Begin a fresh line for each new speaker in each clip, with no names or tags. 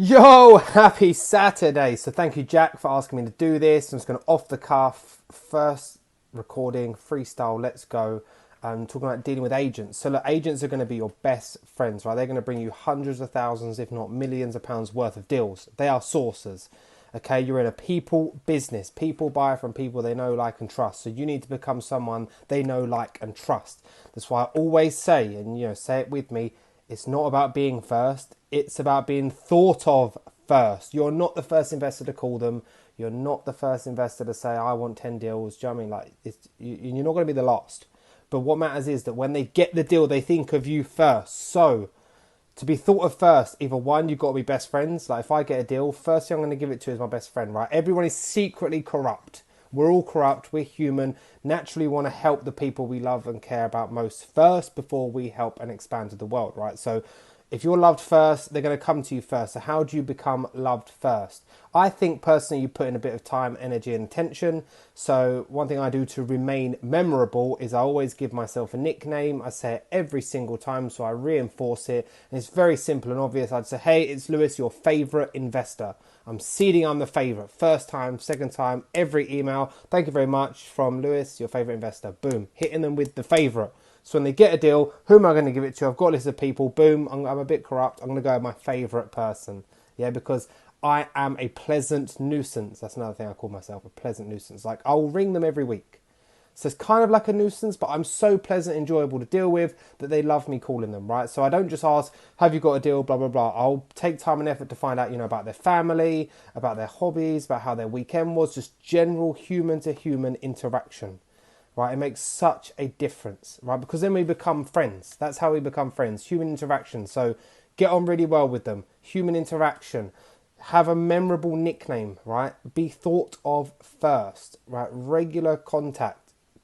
Yo, happy Saturday. So thank you, Jack, for asking me to do this. I'm just going to off the cuff, first recording, freestyle, let's go. Talking about dealing with agents. So look, agents are going to be your best friends, right? They're going to bring you hundreds of thousands, if not millions of pounds worth of deals. They are sources. Okay, you're in a people business. People buy from people they know, like, and trust. So you need to become someone they know, like, and trust. That's why I always say, and say it with me, it's not about being first. It's about being thought of first. You're not the first investor to call them. You're not the first investor to say, I want 10 deals. Do you know what I mean? Like, you're not going to be the last. But what matters is that when they get the deal, they think of you first. So, to be thought of first, either one, you've got to be best friends. Like, if I get a deal, first thing I'm going to give it to is my best friend, right? Everyone is secretly corrupt. We're all corrupt. We're human. Naturally want to help the people we love and care about most first before we help and expand to the world, right? So if you're loved first, they're going to come to you first. So how do you become loved first? I think personally you put in a bit of time, energy and attention. So one thing I do to remain memorable is I always give myself a nickname. I say it every single time, so I reinforce it. And it's very simple and obvious. I'd say, hey, it's Lewis, your favorite investor. I'm seeding, I'm the favorite. First time, second time, every email. Thank you very much from Lewis, your favorite investor. Boom. Hitting them with the favorite. So when they get a deal, who am I going to give it to? I've got a list of people. Boom. I'm a bit corrupt. I'm going to go with my favorite person. Yeah, because I am a pleasant nuisance. That's another thing I call myself, a pleasant nuisance. Like, I'll ring them every week. So it's kind of like a nuisance, but I'm so pleasant, enjoyable to deal with that they love me calling them, right? So I don't just ask, have you got a deal, blah, blah, blah. I'll take time and effort to find out, about their family, about their hobbies, about how their weekend was, just general human to human interaction, right? It makes such a difference, right? Because then we become friends. That's how we become friends, human interaction. So get on really well with them, human interaction. Have a memorable nickname, right? Be thought of first, right? Regular contact.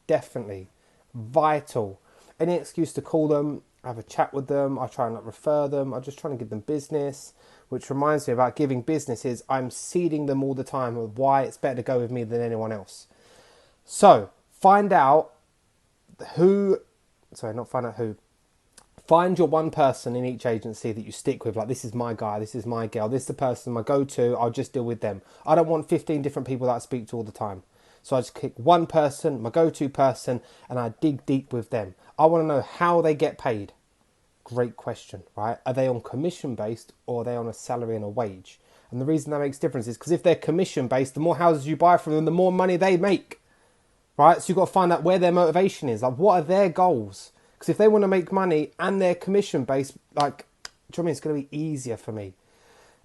Definitely vital. Any excuse to call them, have a chat with them. I try and refer them. I'm just trying to give them business, which reminds me about giving business is I'm seeding them all the time of why it's better to go with me than anyone else. So find out who, find your one person in each agency that you stick with. Like, this is my guy, this is my girl, this is the person, my go-to, I'll just deal with them. I don't want 15 different people that I speak to all the time. So I just pick one person, my go-to person, and I dig deep with them. I want to know how they get paid. Great question, right? Are they on commission-based or are they on a salary and a wage? And the reason that makes difference is because if they're commission-based, the more houses you buy from them, the more money they make, right? So you've got to find out where their motivation is. Like, what are their goals? Because if they want to make money and they're commission-based, like, do you know what I mean? It's going to be easier for me.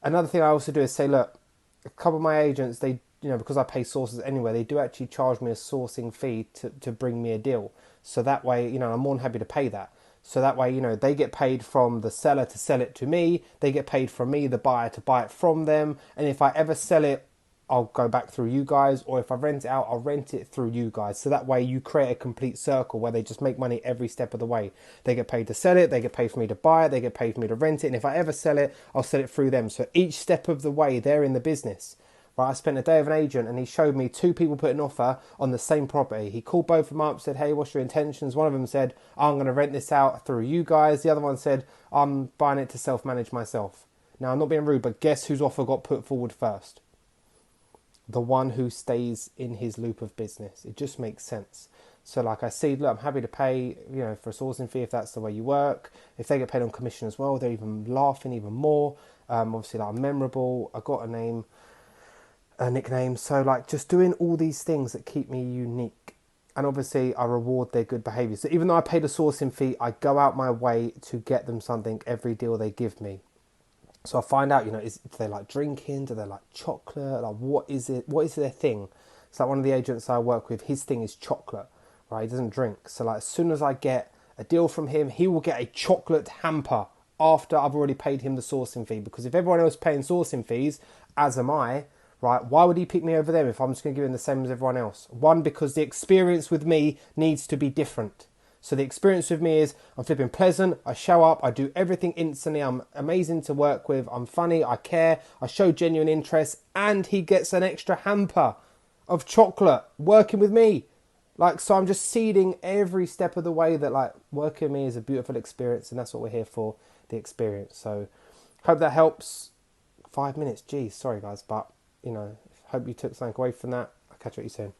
Another thing I also do is say, look, a couple of my agents, they, because I pay sources anyway, they do actually charge me a sourcing fee to bring me a deal. So that way, I'm more than happy to pay that. So that way, they get paid from the seller to sell it to me. They get paid from me, the buyer, to buy it from them. And if I ever sell it, I'll go back through you guys. Or if I rent it out, I'll rent it through you guys. So that way you create a complete circle where they just make money every step of the way. They get paid to sell it. They get paid for me to buy it. They get paid for me to rent it. And if I ever sell it, I'll sell it through them. So each step of the way, they're in the business. Right, I spent a day with an agent and he showed me two people put an offer on the same property. He called both of them up, said, hey, what's your intentions? One of them said, I'm going to rent this out through you guys. The other one said, I'm buying it to self-manage myself. Now, I'm not being rude, but guess whose offer got put forward first? The one who stays in his loop of business. It just makes sense. So like I said, look, I'm happy to pay, for a sourcing fee if that's the way you work. If they get paid on commission as well, they're even laughing even more. Obviously, like, I'm memorable. I got a nickname. So like, just doing all these things that keep me unique. And obviously I reward their good behaviour. So even though I paid a sourcing fee, I go out my way to get them something every deal they give me. So I find out, do they like drinking? Do they like chocolate? Like, what is it? What is their thing? It's like one of the agents I work with, his thing is chocolate, right? He doesn't drink. So like, as soon as I get a deal from him, he will get a chocolate hamper after I've already paid him the sourcing fee. Because if everyone else is paying sourcing fees, as am I, right? Why would he pick me over them if I'm just going to give him the same as everyone else? One, because the experience with me needs to be different. So the experience with me is I'm flipping pleasant, I show up, I do everything instantly, I'm amazing to work with, I'm funny, I care, I show genuine interest, and he gets an extra hamper of chocolate working with me. Like, so I'm just seeding every step of the way that, like, working with me is a beautiful experience, and that's what we're here for, the experience. So hope that helps. 5 minutes, geez, sorry guys, but, hope you took something away from that. I'll catch up with you soon.